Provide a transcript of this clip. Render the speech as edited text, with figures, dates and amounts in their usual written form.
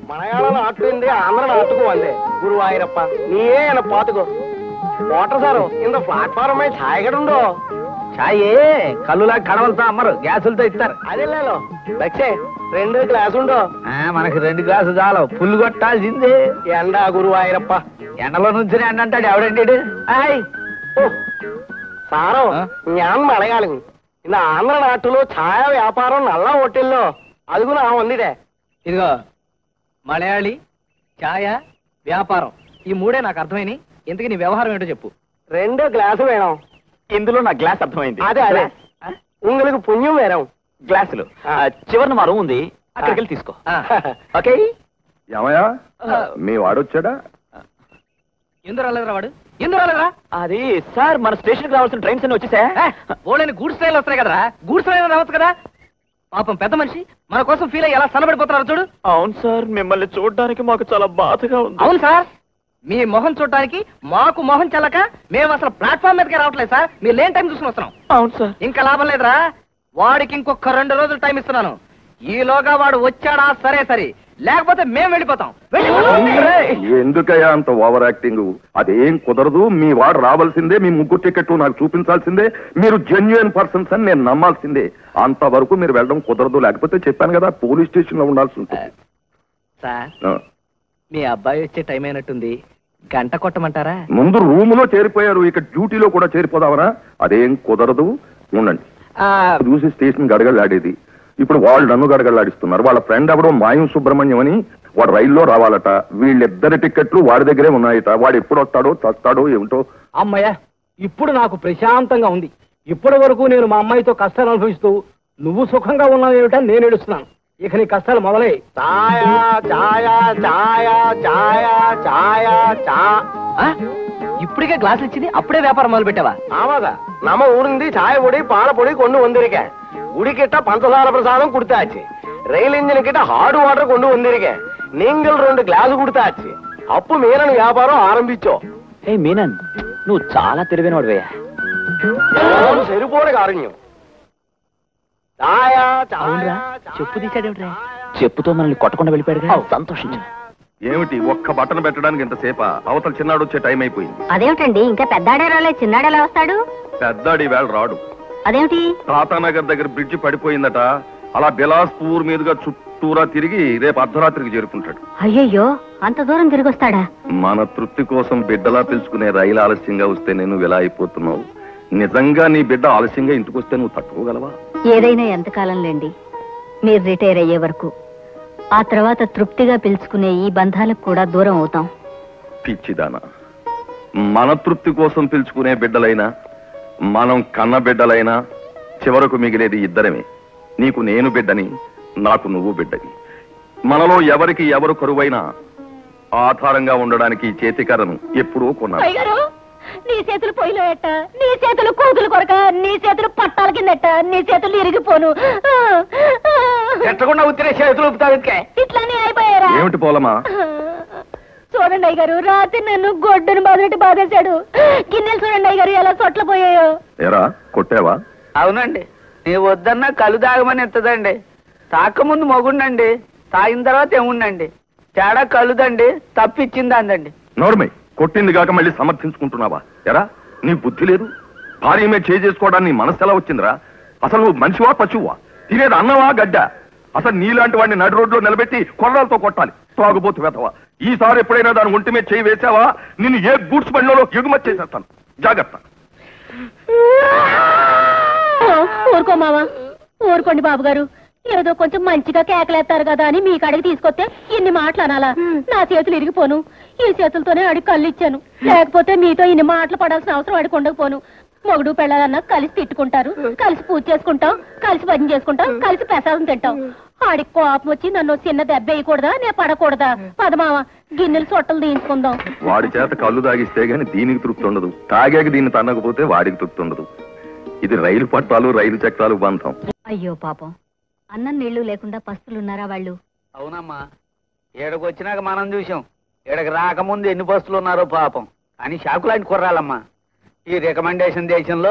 மலையாள நாட்டு ஆந்திர நாட்டுக்கு வந்தேன் குருவாயூரப்பா நீயே என்ன பாத்துக்கோ వాటర్ సారు ఇంత ప్లాట్ఫారం మీద ఛాయ్ కూడా ఉండో ఛాయ్ కళ్ళులా కడవలతో అమ్మరు గ్యాసులతో ఇస్తారు అదే లేదు లక్షే 2 గ్లాసు ఉండో మనకి 2 గ్లాసు చాలు ఫుల్ కొట్టాల్సిందే ఎండా గురువాయూరప్ప ఎండలో నుంచి ఎండ అంటాడు ఎవడండి సారు ഞാൻ മലയാളി இந்த ఆంధ్ర నాటులో ఛాయ వ్యాపారం నల్ల హోటల్లో అదుగు నా ఉందిదే ఇదిగో మలయాళి ఛాయ వ్యాపారం ఈ మూడే నాకు అర్థమైనాయి ఇంతకీ నీ వ్యవహారం ఏంటో చెప్పు 2 గ్లాసు వేణం ఇందులో నా గ్లాస్ అర్థమైంది అదే అదే உங்களுக்கு పుణ్యం వేరం గ్లాసులు చివరిన మా రూమ్ ఉంది అక్కడికి వెళ్ళి తీసుకో ఓకే ఏమయ్యా మీ వాడొచ్చాడా ఎందుకు రాలేదురా వాడు ఎందుకు రాలేదురా అది సార్ మన స్టేషన్కి రావాల్సిన ట్రైన్స్ అన్ని వచ్చేసా ఓళ్ళని గూడ్స్ ట్రైన్లు వస్తాయి కదరా గూడ్స్ ట్రైన్ రావచ్చు కదా పాపం పెద్ద మనిషి మన కోసం ఫీల్ అయ్యి ఎలా సన్నబడిపోతున్నారు చూడు అవును సార్ మిమ్మల్ని చూడడానికి మాకు చాలా బాధగా ఉంది అవును సార్ మీ మొహం చూడటానికి మాకు మొహం చల్లక మేము అసలు ప్లాట్ఫామ్ మీదకే రావట్లేదు సార్ మీరు లేని టైం చూసుకుని వస్తున్నాం అవును సార్ ఇంకా లాభం లేదురా వాడికి ఇంకొక 2 రోజులు టైం ఇస్తున్నాను ఈలోగా వాడు వచ్చాడా సరే సరే లేకపోతే మేము వెళ్ళిపోతాం ఎందుకయ్యా అంత ఓవర్ యాక్టింగ్ అదేం కుదరదు మీ వాడు రావాల్సిందే మీ ముగ్గురు టికెట్ నాకు చూపించాల్సిందే మీరు జెన్యున్ పర్సన్స్ అని నేను నమ్మాల్సిందే అంతవరకు మీరు వెళ్ళడం కుదరదు లేకపోతే చెప్పాను కదా పోలీస్ స్టేషన్ లో ఉండాల్సి ఉంటుంది సార్ మీ అబ్బాయి వచ్చే టైం అయినట్టుంది గంట కొట్టమంటారా ముందు రూమ్ లో చేరిపోయారు ఇక డ్యూటీలో కూడా చేరిపోదామనా అదేం కుదరదు ఉండండి చూసి స్టేషన్ గడగలాడేది ఇప్పుడు వాళ్ళు నన్ను గడగలాడిస్తున్నారు వాళ్ళ ఫ్రెండ్ ఎవడో మాయం సుబ్రహ్మణ్యం అని వాడు రైల్లో రావాలట వీళ్ళిద్దరి టికెట్లు వాడి దగ్గరే ఉన్నాయట వాడు ఎప్పుడు వస్తాడో చస్తాడో ఏమిటో అమ్మయ్య ఇప్పుడు నాకు ప్రశాంతంగా ఉంది ఇప్పటి వరకు నేను మా అమ్మాయితో కష్టాలు అనుభవిస్తూ నువ్వు సుఖంగా ఉన్నావు ఏమిటని నేను ఏడుస్తున్నాను ఇక నీ కష్టాలు మొదలై ఇప్పటికే గ్లాస్ ఇచ్చింది అప్పుడే వ్యాపారం మొదలు పెట్టావా ఆమాగా నమ్మ ఊరింది ఛాయ పొడి పాల పొడి కొண்டு வந்திருக்கேன் குடிக்கிட்ட பஞ்சசார பிரசாதம் கொடுத்தாச்சு ரயில் இன்ஜின் கிட்ட ஹார்ட் வாட்டர் கொண்டு வந்திருக்கேன் நீங்கள் 2 గ్లాసు கொடுத்தாச்சு అప్పు మీనన్ వ్యాపారం ఆరంభించో ఏ మీనన్ నువ్వు చాలా తెలివైన వాడివయ్యా సరిపోడు కారణ్యం చెప్పు తీసాడేమిట్రా చెప్పుతో మనల్ని కొట్టకుండా వెళ్ళిపోయాడు సంతోషించు ఏమిటి ఒక్క బటన్ పెట్టడానికి ఇంతసేపా అవతల చిన్నాడు వచ్చే టైం అయిపోయింది అదేమిటండి ఇంకా పెద్దాడే రాలే చిన్నాడు ఎలా వస్తాడు పెద్దాడి వేళ రాడు అదేమిటి తాతానగర్ దగ్గర బ్రిడ్జి పడిపోయిందట అలా బిలాస్పూర్ మీదుగా చుట్టూరా తిరిగి రేపు అర్ధరాత్రికి చేరుకుంటాడు అయ్యయ్యో అంత దూరం తిరిగి వస్తాడా మన తృప్తి కోసం బిడ్డలా పిలుచుకునే రైలు ఆలస్యంగా వస్తే నేను ఇలా అయిపోతున్నావు నిజంగా నీ బిడ్డ ఆలస్యంగా ఇంటికి వస్తే నువ్వు తట్టుకోగలవా ఏదైనా ఎంతకాలం లేండి మీరు రిటైర్ అయ్యే వరకు ఆ తర్వాత తృప్తిగా పిలుచుకునే ఈ బంధాలకు కూడా దూరం అవుతాం పిచ్చిదానా మన తృప్తి కోసం పిలుచుకునే బిడ్డలైనా మనం కన్న బిడ్డలైనా చివరకు మిగిలేది ఇద్దరమే నీకు నేను బిడ్డని నాకు నువ్వు బిడ్డని మనలో ఎవరికి ఎవరు కరువైనా ఆధారంగా ఉండడానికి చేతికరను ఎప్పుడూ కొన్నాను నీ చేతులు పొయ్యిలో ఎట్ట నీ చేతులు కూతులు కొరక నీ చేతులు పట్టాల కిందట నీ చేతులు ఇరిగిపోను ఎట్టకుండా ఉత్తిరే చేతులు ఇట్లానే అయిపోయారా ఏమిటి పోలమా చూడండి అయ్య గారు రాత్రి నన్ను గొడ్డును బాధనట్టు బాధేశాడు గిన్నెలు చూడండి అయ్య గారు ఎలా చొట్ల పోయాయో ఏరా కొట్టావా అవునండి నీ వద్దన్నా కలు తాగమని ఎత్తదండి తాకముందు మొగుండండి తాగిన తర్వాత ఏముండండి తేడా కలుదండి తప్పిచ్చింది అందండి నోర్మై కొట్టింది కాక మళ్ళీ సమర్థించుకుంటున్నావా ఎరా నీ బుద్ధి లేదు భార్య మీద చేసుకోవడానికి మనసు ఎలా వచ్చిందిరా అసలు నువ్వు మనిషివా పశువా తినేది అన్నవా గడ్డ అసలు నీలాంటి వాడిని నడి రోడ్లో నిలబెట్టి కొర్రలతో కొట్టాలి తాగుబోతు వెతవా ఈసారి ఎప్పుడైనా దాని ఒంటి మీద చేయి వేసావా నిన్ను ఏ గూడ్స్ బండిలో ఎగుమతి చేసేస్తాను జాగ్రత్త ఊరుకో మావా ఊరుకోండి బాబు గారు ఏదో కొంచెం మంచిగా కేకలేస్తారు కదా అని మీ కాడికి తీసుకొస్తే ఇన్ని మాటలు అనాలా నా చేతులు ఇరిగిపోను ఈ చేతులతోనే అడిగి కళ్ళు ఇచ్చాను లేకపోతే మీతో ఇన్ని మాటలు పడాల్సిన అవసరం అడిగి ఉండకపోను మొగుడు పెళ్ళాలన్నా కలిసి తిట్టుకుంటారు కలిసి పూజ చేసుకుంటాం కలిసి భజన చేసుకుంటాం కలిసి ప్రసాదం తింటాం ఆడికి కోపం వచ్చి నన్ను చిన్న దెబ్బ వేయకూడదా నేను పడకూడదా పదమావ గిన్నెలు సొట్టలు తీయించుకుందాం వాడి చేత కళ్ళు తాగిస్తే గాని దీనికి తృప్తి ఉండదు తాగాక దీన్ని తన్నకపోతే వాడికి తృప్తి ఉండదు ఇది రైలు పట్టాలు రైలు చక్రాలు బంధం అయ్యో పాపం అన్నం నీళ్లు లేకుండా పస్తులున్నారా వాళ్ళు అవునమ్మా ఏడకు వచ్చినాక మనం చూసాం ఏడకి రాకముందు ఎన్ని బస్సులు ఉన్నారో పాపం అని షాకులాంటి కుర్రాలమ్మా ఈ రికమెండేషన్ దేశంలో